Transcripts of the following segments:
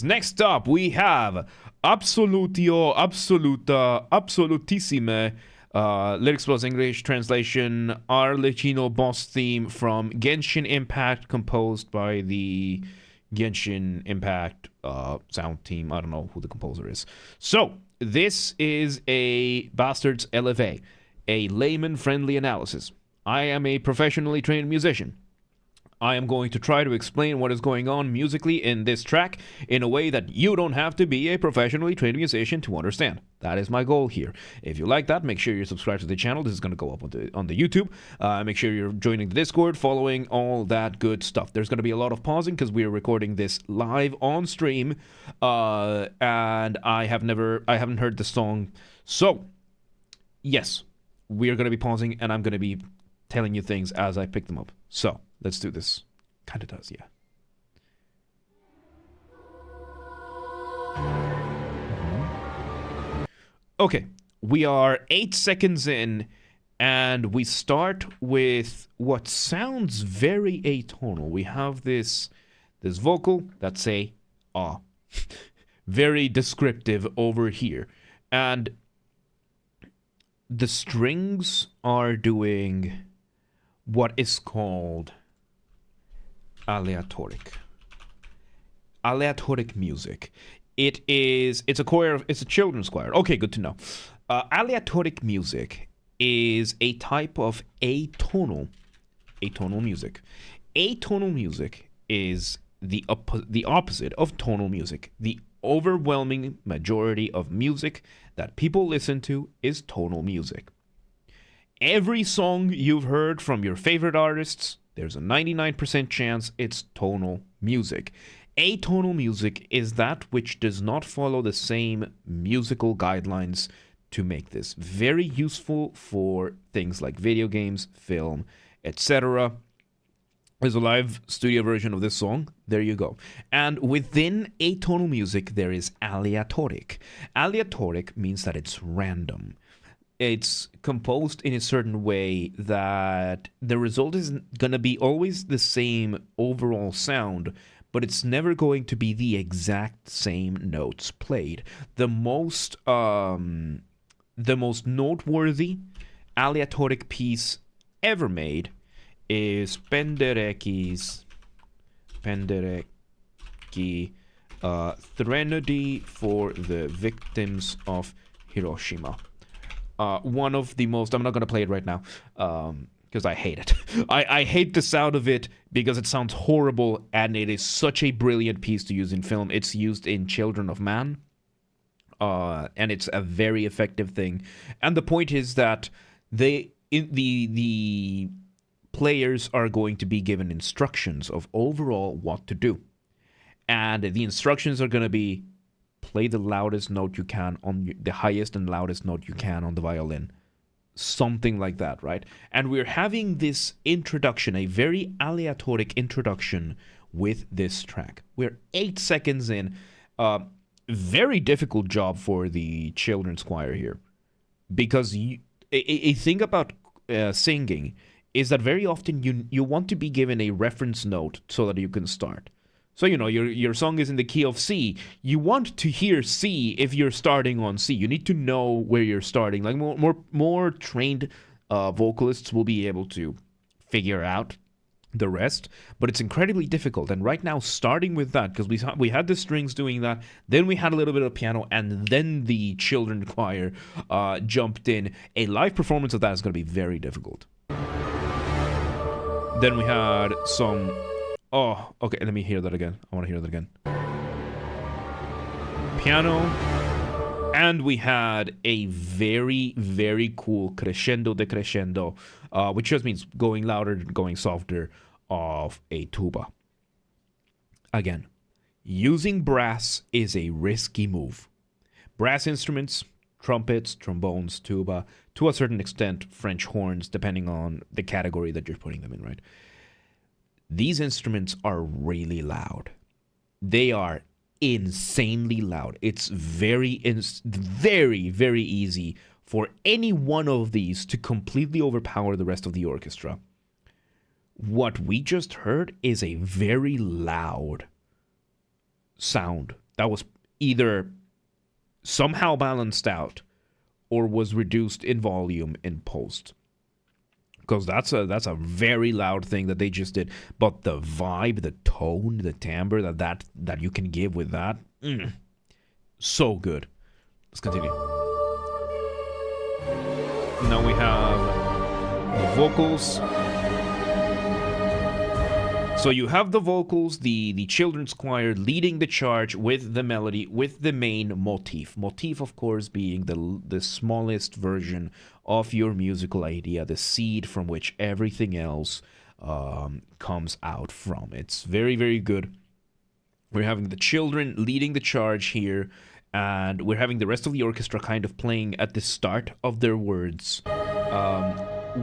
Next up, we have Absolutio Absoluta Absolutissime. Lyrics plus English translation, Arlecchino boss theme from Genshin Impact, composed by the Genshin Impact sound team. I don't know who the composer is. So, this is a Basterd's LFA, a layman-friendly analysis. I am a professionally trained musician. I am going to try to explain what is going on musically in this track in a way that you don't have to be a professionally trained musician to understand. That is my goal here. If you like that, make sure you're subscribed to the channel. This is going to go up on the YouTube. Make sure you're joining the Discord, following all that good stuff. There's going to be a lot of pausing because we are recording this live on stream, and I haven't heard the song. So, yes, we are going to be pausing, and I'm going to be telling you things as I pick them up. So, let's do this. Kinda does, yeah. Okay, we are 8 seconds in, and we start with what sounds very atonal. We have this vocal that's a ah, very descriptive over here, and the strings are doing what is called aleatoric music. It's a children's choir. Okay, good to know. Aleatoric music is a type of atonal music. Atonal music is the opposite of tonal music. The overwhelming majority of music that people listen to is tonal music. Every song you've heard from your favorite artists, there's a 99% chance it's tonal music. Atonal music is that which does not follow the same musical guidelines to make this. Very useful for things like video games, film, etc. There's a live studio version of this song. There you go. And within atonal music, there is aleatoric. Aleatoric means that it's random. It's composed in a certain way that the result is going to be always the same overall sound, but it's never going to be the exact same notes played. The most noteworthy aleatoric piece ever made is Penderecki's Threnody for the Victims of Hiroshima. One of the most... I'm not going to play it right now because I hate it. I hate the sound of it because it sounds horrible, and it is such a brilliant piece to use in film. It's used in Children of Man, and it's a very effective thing. And the point is that the players are going to be given instructions of overall what to do. And the instructions are going to be: play the loudest note you can on the highest and loudest note you can on the violin. Something like that, right? And we're having this introduction, a very aleatoric introduction with this track. We're 8 seconds in. Very difficult job for the children's choir here. Because a thing about singing is that very often you want to be given a reference note so that you can start. So, you know, your song is in the key of C. You want to hear C if you're starting on C. You need to know where you're starting. Like, more trained vocalists will be able to figure out the rest, but it's incredibly difficult. And right now, starting with that, because we had the strings doing that, then we had a little bit of piano, and then the children choir jumped in. A live performance of that is going to be very difficult. Then we had some... Oh, okay, let me hear that again. I want to hear that again. Piano. And we had a very, very cool crescendo decrescendo, which just means going louder, going softer, of a tuba. Again, using brass is a risky move. Brass instruments, trumpets, trombones, tuba, to a certain extent, French horns, depending on the category that you're putting them in, right? These instruments are really loud. They are insanely loud. It's very, very easy for any one of these to completely overpower the rest of the orchestra. What we just heard is a very loud sound that was either somehow balanced out or was reduced in volume in post. Because that's a very loud thing that they just did. But the vibe, the tone, the timbre that you can give with that, so good. Let's continue. Now we have the vocals. So you have the vocals, the children's choir leading the charge with the melody, with the main motif. Motif, of course, being the smallest version of your musical idea, the seed from which everything else comes out from. It's very, very good. We're having the children leading the charge here, and we're having the rest of the orchestra kind of playing at the start of their words,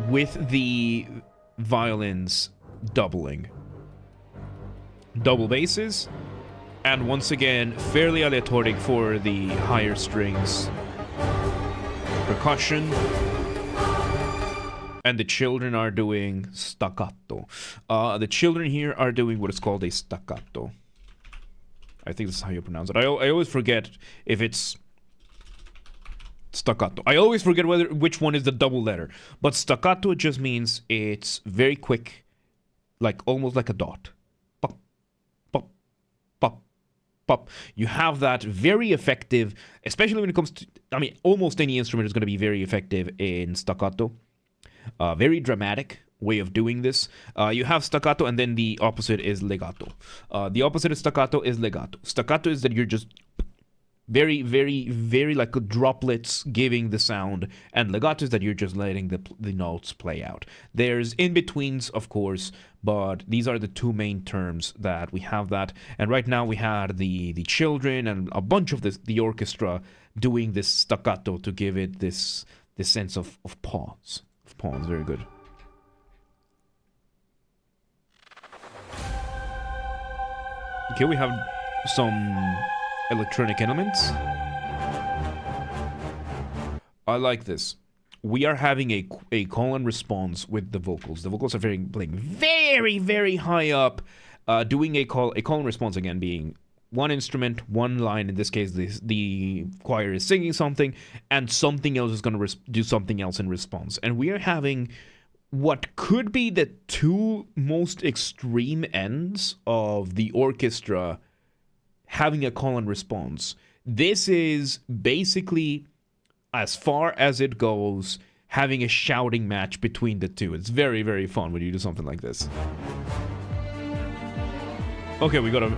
with the violins doubling. Double basses, and once again, fairly aleatoric for the higher strings. Percussion. And the children are doing staccato. The children here are doing what is called a staccato. I think that's how you pronounce it. I always forget if it's staccato. I always forget which one is the double letter. But staccato just means it's very quick, like almost like a dot. Pop, pop, pop, pop. You have that very effective, especially when it comes to, I mean, almost any instrument is going to be very effective in staccato. Very dramatic way of doing this. You have staccato, and then the opposite is legato. The opposite of staccato is legato. Staccato is that you're just very, very, very like droplets giving the sound, and legato is that you're just letting the notes play out. There's in-betweens, of course, but these are the two main terms that we have that. And right now we had the children and a bunch of the orchestra doing this staccato to give it this sense of pause. Pause, very good. Okay, we have some electronic elements. I like this. We are having a call and response with the vocals. The vocals are playing very, very high up, doing a call and response, again being one instrument, one line. In this case, the choir is singing something, and something else is going to do something else in response. And we are having what could be the two most extreme ends of the orchestra having a call and response. This is basically, as far as it goes, having a shouting match between the two. It's very, very fun when you do something like this. Okay, we got a...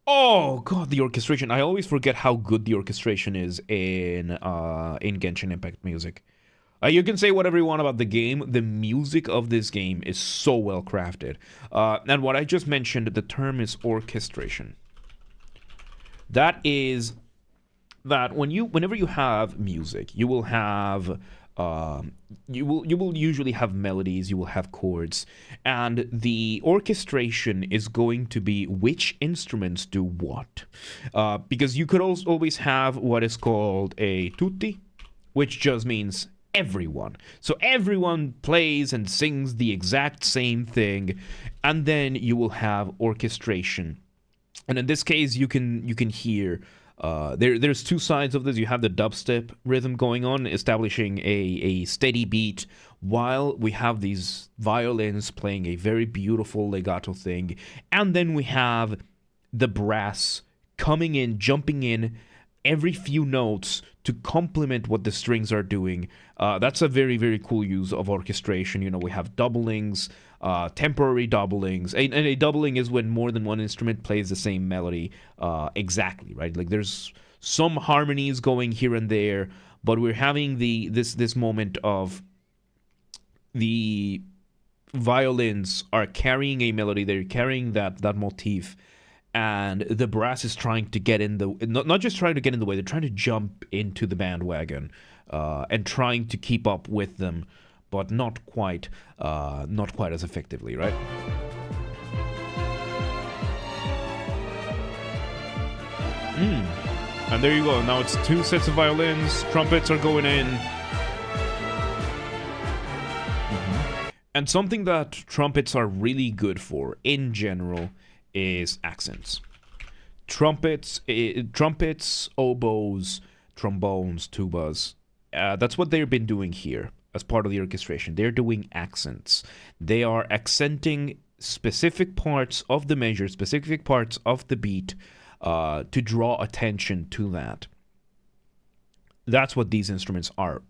Oh god, the orchestration. I always forget how good the orchestration is in Genshin Impact music. You can say whatever you want about the game. The music of this game is so well crafted. And what I just mentioned, the term is orchestration. That is that whenever you have music, you will have you will usually have melodies, you will have chords, and the orchestration is going to be which instruments do what. Because you could also always have what is called a tutti, which just means everyone. So everyone plays and sings the exact same thing, and then you will have orchestration. And in this case, you can hear there's two sides of this. You have the dubstep rhythm going on, establishing a steady beat, while we have these violins playing a very beautiful legato thing. And then we have the brass coming in, jumping in every few notes to complement what the strings are doing. That's a very, very cool use of orchestration. You know, we have doublings, temporary doublings. And a doubling is when more than one instrument plays the same melody exactly, right? Like there's some harmonies going here and there, but we're having this moment of the violins are carrying a melody. They're carrying that motif. And the brass is trying to get in the... Not just trying to get in the way, they're trying to jump into the bandwagon and trying to keep up with them, but not quite as effectively, right? And there you go. Now it's two sets of violins. Trumpets are going in. And something that trumpets are really good for in general is accents. Trumpets, oboes, trombones, tubas. That's what they've been doing here as part of the orchestration. They're doing accents. They are accenting specific parts of the measure, specific parts of the beat, to draw attention to that. That's what these instruments are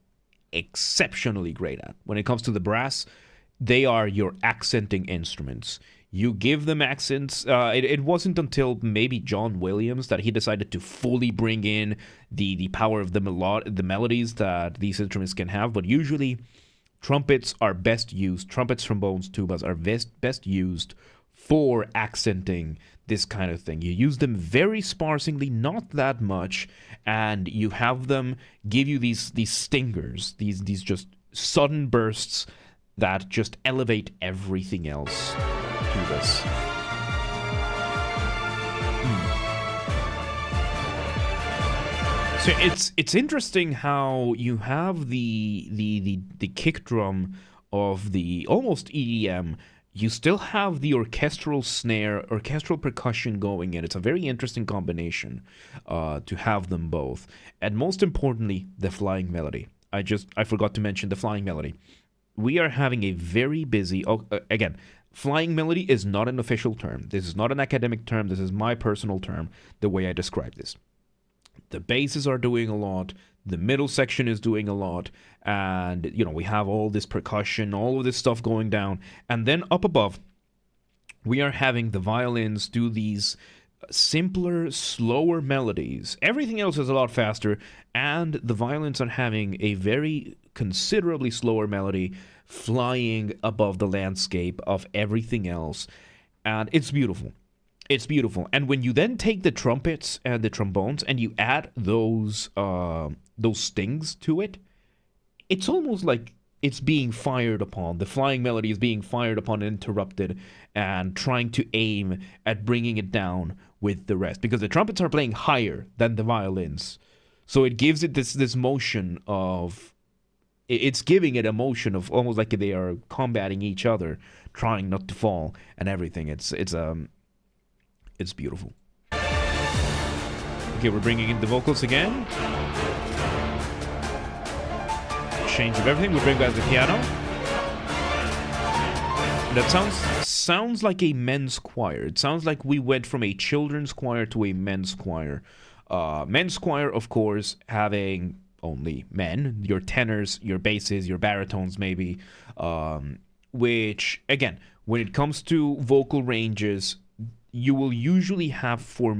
exceptionally great at. When it comes to the brass, they are your accenting instruments. You give them accents. It wasn't until maybe John Williams that he decided to fully bring in the power of the melodies that these instruments can have. But usually, trumpets are best used. Trumpets, trombones, tubas are best used for accenting this kind of thing. You use them very sparsely, not that much, and you have them give you these stingers, these just sudden bursts that just elevate everything else to this. So it's interesting how you have the kick drum of the almost EDM. You still have the orchestral snare, orchestral percussion going in. It's a very interesting combination to have them both. And most importantly, the flying melody. I forgot to mention the flying melody. We are having a very busy... again, flying melody is not an official term. This is not an academic term. This is my personal term, the way I describe this. The basses are doing a lot. The middle section is doing a lot. And, we have all this percussion, all of this stuff going down. And then up above, we are having the violins do these simpler, slower melodies. Everything else is a lot faster. And the violins are having a very considerably slower melody flying above the landscape of everything else. And it's beautiful. It's beautiful. And when you then take the trumpets and the trombones and you add those stings to it, it's almost like it's being fired upon. The flying melody is being fired upon and interrupted, and trying to aim at bringing it down with the rest. Because the trumpets are playing higher than the violins. So it gives it this motion of... It's giving it a motion of almost like they are combating each other, trying not to fall and everything. It's beautiful. Okay, we're bringing in the vocals again. Change of everything. We bring back the piano. That sounds like a men's choir. It sounds like we went from a children's choir to a men's choir. Men's choir, of course, having only men. Your tenors, your basses, your baritones, maybe. Which, again, when it comes to vocal ranges, you will usually have for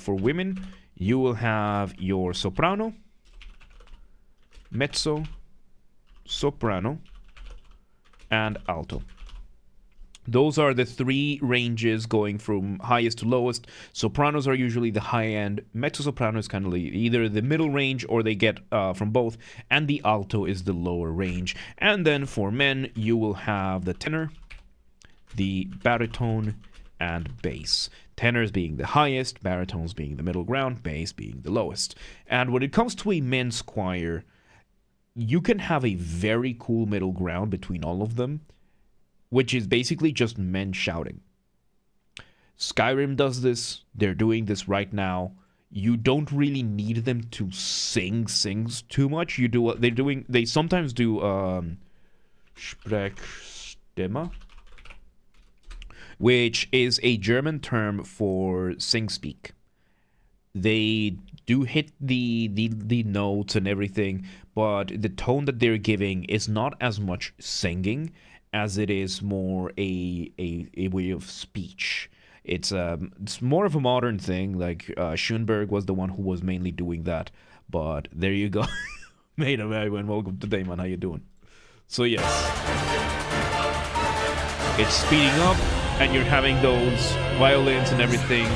women, you will have your soprano, mezzo, soprano, and alto. Those are the three ranges going from highest to lowest. Sopranos are usually the high end. Mezzo-soprano is kind of either the middle range or they get from both. And the alto is the lower range. And then for men, you will have the tenor, the baritone, and bass. Tenors being the highest, baritones being the middle ground, bass being the lowest. And when it comes to a men's choir, you can have a very cool middle ground between all of them, which is basically just men shouting. Skyrim does this. They're doing this right now. You don't really need them to sings too much. They sometimes do Sprechstimme, which is a German term for sing-speak. They do hit the notes and everything, but the tone that they're giving is not as much singing as it is more a way of speech. It's more of a modern thing. Like Schoenberg was the one who was mainly doing that. But there you go. Mate, everyone, welcome to Damon. How you doing? So yes, it's speeding up, and you're having those violins and everything.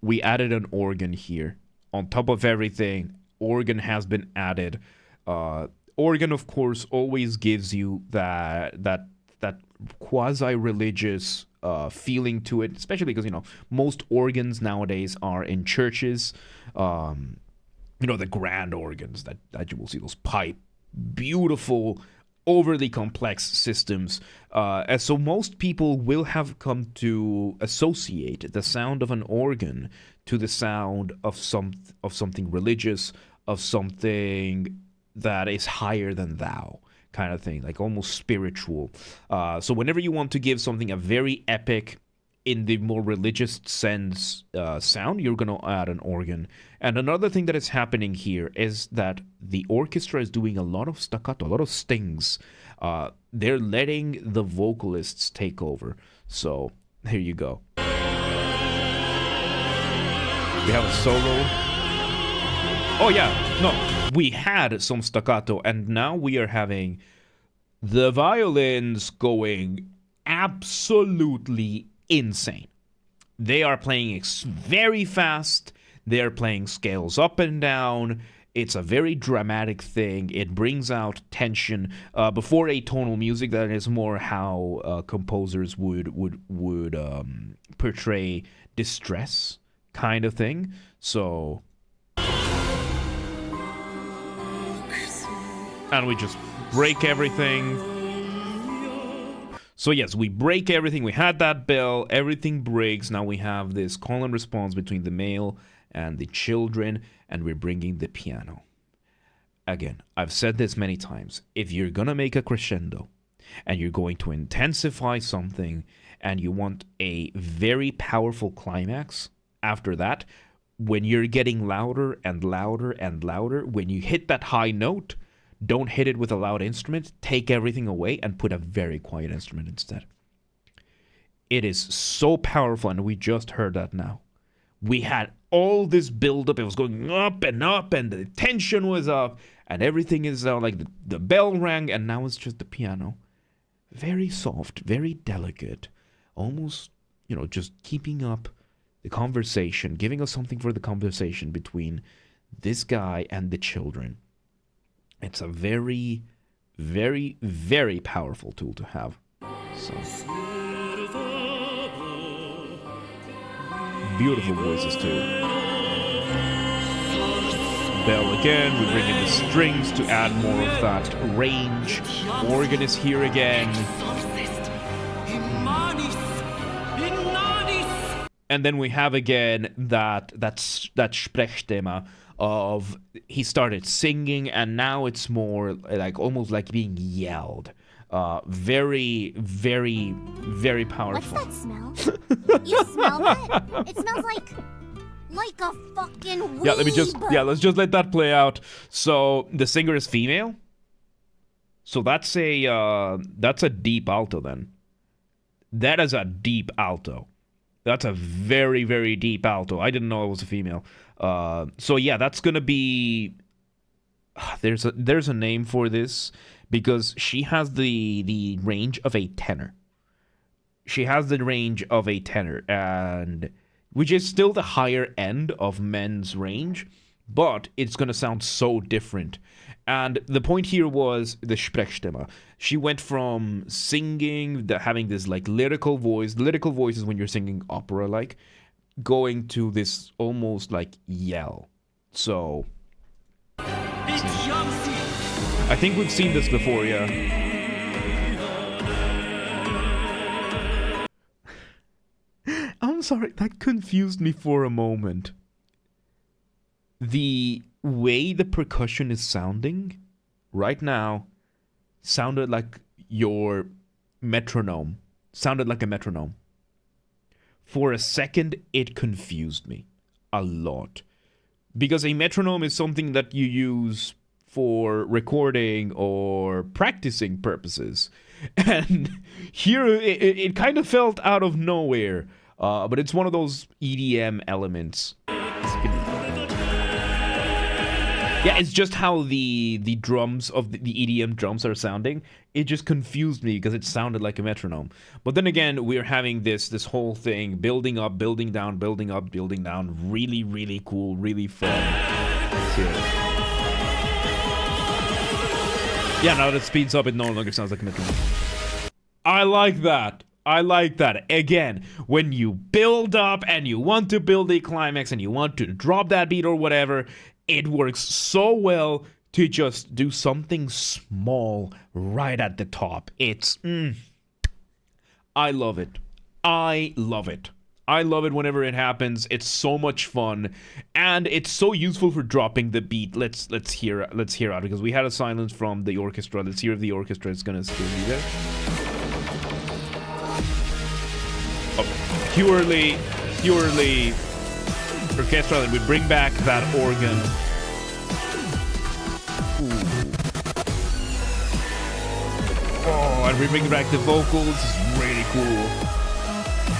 We added an organ here. On top of everything, organ has been added. Organ, of course, always gives you that quasi-religious feeling to it, especially because, most organs nowadays are in churches. The grand organs that you will see, those pipe beautiful, overly complex systems. And so most people will have come to associate the sound of an organ to the sound of something religious, of something that is higher than thou, kind of thing, like almost spiritual. So whenever you want to give something a very epic, in the more religious sense sound, you're going to add an organ. And another thing that is happening here is that the orchestra is doing a lot of staccato, a lot of stings. They're letting the vocalists take over. So here you go. We have a solo. Oh yeah, no, we had some staccato, and now we are having the violins going absolutely insane. They are playing very fast. They're playing scales up and down. It's a very dramatic thing. It brings out tension. Before atonal music, that is more how composers would portray distress, kind of thing. So, and we just break everything. So yes, we break everything. We had that bell, everything breaks. Now we have this call and response between the male and the children, and we're bringing the piano. Again, I've said this many times. If you're gonna make a crescendo, and you're going to intensify something, and you want a very powerful climax after that, when you're getting louder and louder and louder, when you hit that high note, don't hit it with a loud instrument. Take everything away and put a very quiet instrument instead. It is so powerful, and we just heard that now. We had all this build-up. It was going up, and the tension was up, and everything is like the bell rang, and now it's just the piano. Very soft, very delicate, almost, just keeping up the conversation, giving us something for the conversation between this guy and the children. It's a very, very, very powerful tool to have. So, beautiful voices too. Bell again. We bring in the strings to add more of that range. Organ is here again. And then we have again that Sprechthema of he started singing, and now it's more like almost like being yelled. Very, very, very powerful. What's that smell? You smell that? It smells like a fucking weed. Let's just let that play out. So the singer is female. So that's a deep alto then. That is a deep alto. That's a very, very deep alto. I didn't know it was a female. So yeah, that's gonna be. There's a name for this because she has the range of a tenor. She has the range of a tenor, and which is still the higher end of men's range, but it's gonna sound so different. And the point here was the Sprechstimme. She went from singing, having this like lyrical voice. Lyrical voice is when you're singing opera, like, going to this almost like yell. So, I think we've seen this before, yeah. I'm sorry, that confused me for a moment. The way the percussion is sounding right now sounded like your metronome. Sounded like a metronome. For a second, it confused me a lot. Because a metronome is something that you use for recording or practicing purposes. And here, it kind of felt out of nowhere. But it's one of those EDM elements. Yeah, it's just how the drums of the EDM drums are sounding. It just confused me because it sounded like a metronome. But then again, we're having this whole thing building up, building down, building up, building down. Really, really cool, really fun. Yeah, now that it speeds up, it no longer sounds like a metronome. I like that. I like that. Again, when you build up and you want to build a climax and you want to drop that beat or whatever, it works so well to just do something small right at the top. It's I love it. I love it. I love it whenever it happens. It's so much fun, and it's so useful for dropping the beat. Let's hear out, because we had a silence from the orchestra. Let's hear if the orchestra is gonna still be there. Oh, purely orchestral, and we bring back that organ. Ooh. Oh, and we bring back the vocals. It's really cool.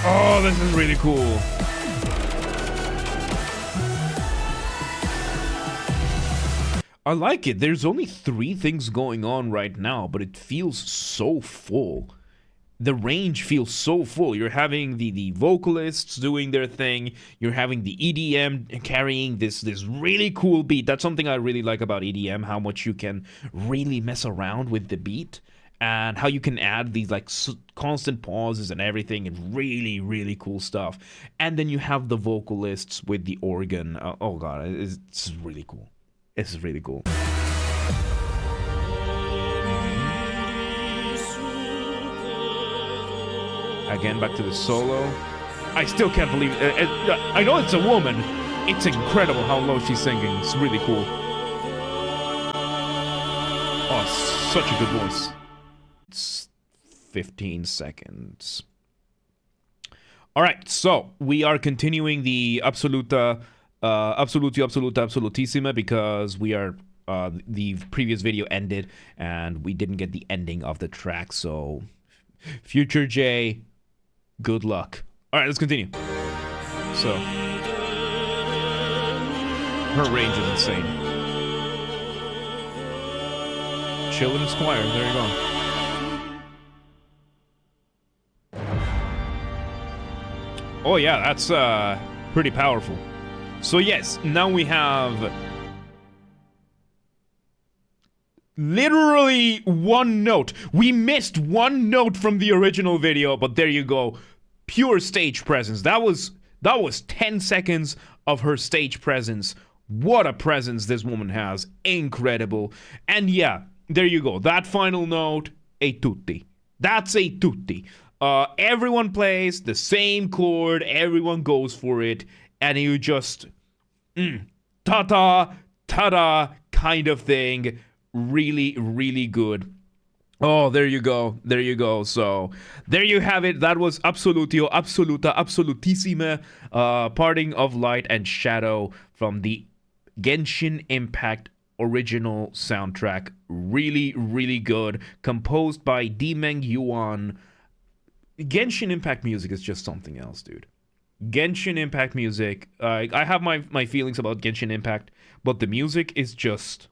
Oh, this is really cool. I like it. There's only 3 things going on right now, but it feels so full. The range feels so full. You're having the vocalists doing their thing. You're having the EDM carrying this really cool beat. That's something I really like about EDM, how much you can really mess around with the beat. And how you can add these like constant pauses and everything, and really, really cool stuff. And then you have the vocalists with the organ. Oh god, it's really cool. It's really cool. Again, back to the solo. I still can't believe it. I know it's a woman. It's incredible how low she's singing. It's really cool. Oh, such a good voice. It's 15 seconds. All right, so we are continuing the Absolutio Absoluta, Absolutissime, because we are the previous video ended and we didn't get the ending of the track. So, future Jay, good luck. All right, let's continue. So, her range is insane. Children's choir. There you go. Oh yeah, that's pretty powerful. So yes, now we have literally 1 note. We missed 1 note from the original video, but there you go. Pure stage presence. That was 10 seconds of her stage presence. What a presence this woman has. Incredible. And yeah, there you go. That final note, a tutti. That's a tutti. Everyone plays the same chord, everyone goes for it, and you just ta-ta, ta-da kind of thing. Really, really good. Oh, there you go. There you go. So, there you have it. That was Absolutio Absoluta, Absolutissime, Parting of Light and Shadow from the Genshin Impact original soundtrack. Really, really good. Composed by Dimeng Yuan. Genshin Impact music is just something else, dude. Genshin Impact music, I have my feelings about Genshin Impact, but the music is just...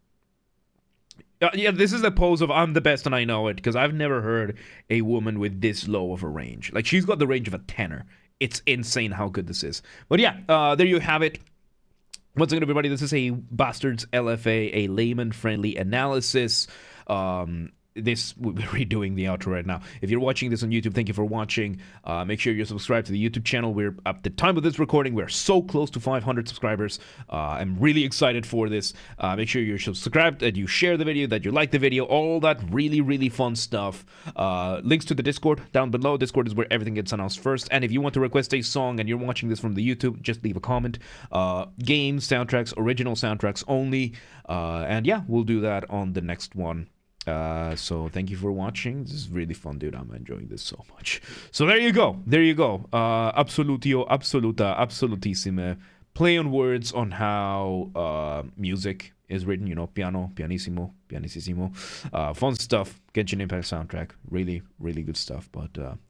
yeah, this is the pose of I'm the best and I know it, because I've never heard a woman with this low of a range. Like, she's got the range of a tenor. It's insane how good this is. But yeah, there you have it. Once again, everybody, this is a Basterd's LFA, a layman-friendly analysis. We're redoing the outro right now. If you're watching this on YouTube, thank you for watching. Make sure you're subscribed to the YouTube channel. We're at the time of this recording, we're so close to 500 subscribers. I'm really excited for this. Make sure you're subscribed, that you share the video, that you like the video, all that really, really fun stuff. Links to the Discord down below. Discord is where everything gets announced first. And if you want to request a song and you're watching this from the YouTube, just leave a comment. Games, soundtracks, original soundtracks only. And yeah, we'll do that on the next one. So thank you for watching. This is really fun, dude. I'm enjoying this so much. So there you go. There you go. Absolutio Absoluta, Absolutissime. Play on words on how music is written. You know, piano, pianissimo, pianissimo. Fun stuff. Genshin Impact soundtrack. Really, really good stuff. But